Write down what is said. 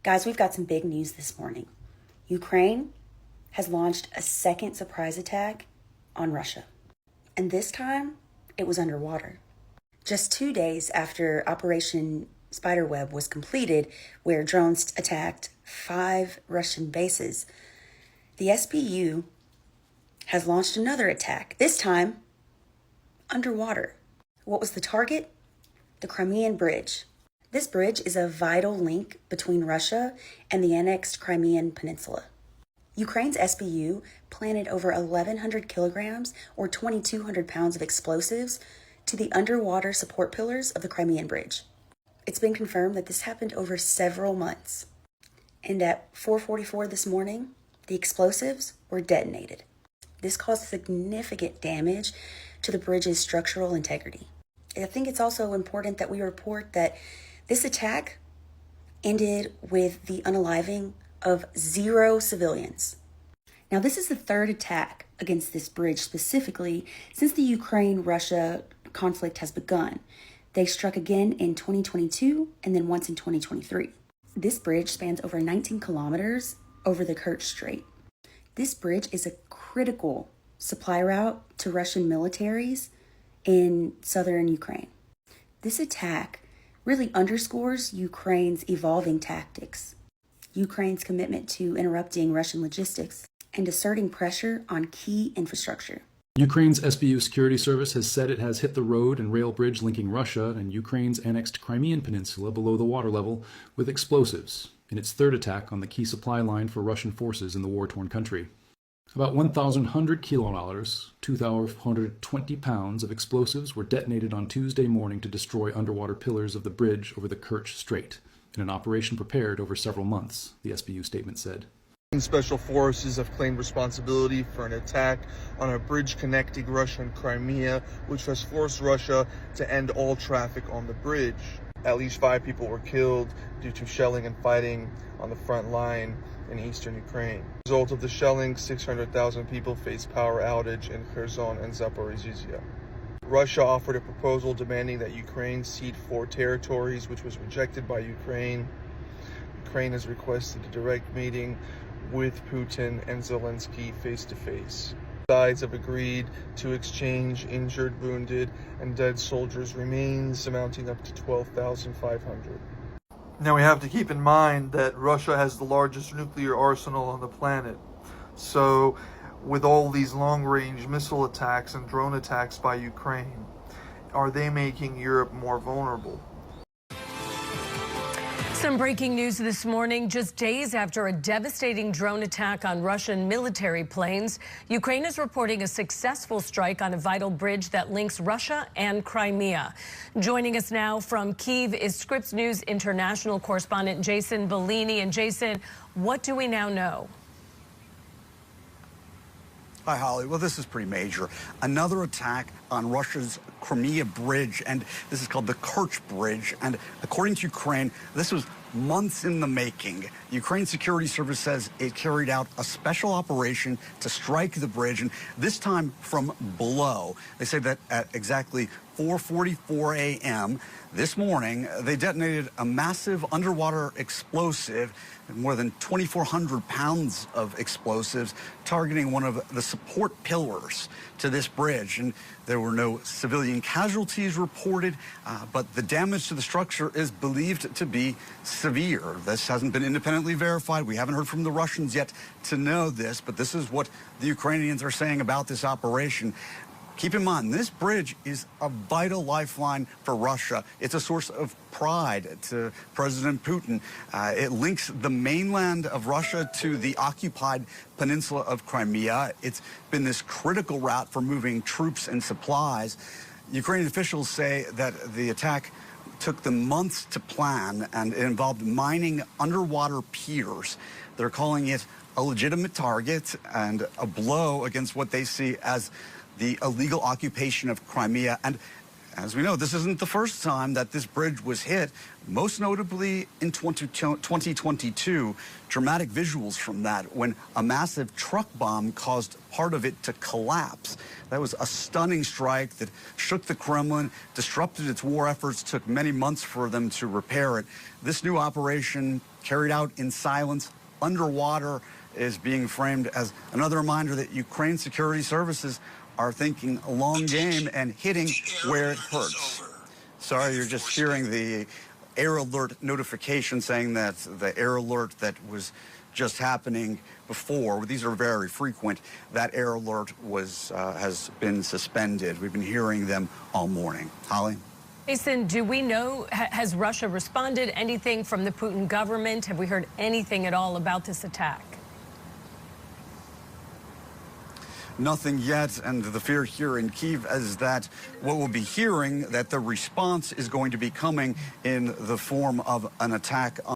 Guys, we've got some big news this morning. Ukraine has launched a second surprise attack on Russia. And this time, it was underwater. Just 2 days after Operation Spiderweb was completed, where drones attacked 5 Russian bases, the SBU has launched another attack, this time underwater. What was the target? The Crimean Bridge. This bridge is a vital link between Russia and the annexed Crimean Peninsula. Ukraine's SBU planted over 1,100 kilograms or 2,200 pounds of explosives to the underwater support pillars of the Crimean Bridge. It's been confirmed that this happened over several months. And at 4:44 this morning, the explosives were detonated. This caused significant damage to the bridge's structural integrity. I think it's also important that we report that this attack ended with the unaliving of 0 civilians. Now, this is the third attack against this bridge specifically since the Ukraine-Russia conflict has begun. They struck again in 2022 and then once in 2023. This bridge spans over 19 kilometers over the Kerch Strait. This bridge is a critical supply route to Russian militaries in southern Ukraine. This attack really underscores Ukraine's evolving tactics, Ukraine's commitment to interrupting Russian logistics, and asserting pressure on key infrastructure. Ukraine's SBU security service has said it has hit the road and rail bridge linking Russia and Ukraine's annexed Crimean Peninsula below the water level with explosives in its third attack on the key supply line for Russian forces in the war-torn country. About 1,100 kilodollars, 2,420 pounds of explosives were detonated on Tuesday morning to destroy underwater pillars of the bridge over the Kerch Strait, in an operation prepared over several months, the SBU statement said. Special forces have claimed responsibility for an attack on a bridge connecting Russia and Crimea, which has forced Russia to end all traffic on the bridge. At least 5 people were killed due to shelling and fighting on the front line in eastern Ukraine. As a result of the shelling, 600,000 people faced power outage in Kherson and Zaporizhzhia. Russia offered a proposal demanding that Ukraine cede 4 territories, which was rejected by Ukraine. Ukraine has requested a direct meeting with Putin and Zelensky face-to-face. Sides have agreed to exchange injured, wounded, and dead soldiers' remains amounting up to 12,500. Now we have to keep in mind that Russia has the largest nuclear arsenal on the planet. So with all these long-range missile attacks and drone attacks by Ukraine, are they making Europe more vulnerable? Some breaking news this morning. Just days after a devastating drone attack on Russian military planes, Ukraine is reporting a successful strike on a vital bridge that links Russia and Crimea. Joining us now from Kyiv is Scripps News international correspondent Jason Bellini. And Jason, what do we now know? Hi, Holly. Well, this is pretty major. Another attack on Russia's Crimea bridge, and this is called the Kerch Bridge. And according to Ukraine, this was months in the making. Ukraine's security service says it carried out a special operation to strike the bridge, and this time from below. They say that at exactly 4:44 a.m. this morning, they detonated a massive underwater explosive, more than 2,400 pounds of explosives, targeting one of the support pillars to this bridge. And there were no civilian casualties reported, but the damage to the structure is believed to be severe. This hasn't been independently verified. We haven't heard from the Russians yet to know this, but this is what the Ukrainians are saying about this operation. Keep in mind, this bridge is a vital lifeline for Russia. It's a source of pride to President Putin. It links the mainland of Russia to the occupied peninsula of Crimea. It's been this critical route for moving troops and supplies. Ukrainian officials say that the attack took them months to plan, and it involved mining underwater piers. They're calling it a legitimate target and a blow against what they see as the illegal occupation of Crimea. And as we know, this isn't the first time that this bridge was hit, most notably in 2022. Dramatic visuals from that, when a massive truck bomb caused part of it to collapse. That was a stunning strike that shook the Kremlin, disrupted its war efforts, took many months for them to repair it. This new operation carried out in silence, underwater, is being framed as another reminder that Ukraine security services are thinking a long game and hitting where it hurts. Sorry, you're just hearing the air alert notification saying that the air alert that was just happening before, these are very frequent, that air alert has been suspended. We've been hearing them all morning. Holly? Jason, do we know, has Russia responded? Anything from the Putin government? Have we heard anything at all about this attack? Nothing yet, and the fear here in Kyiv is that what we'll be hearing, that the response is going to be coming in the form of an attack on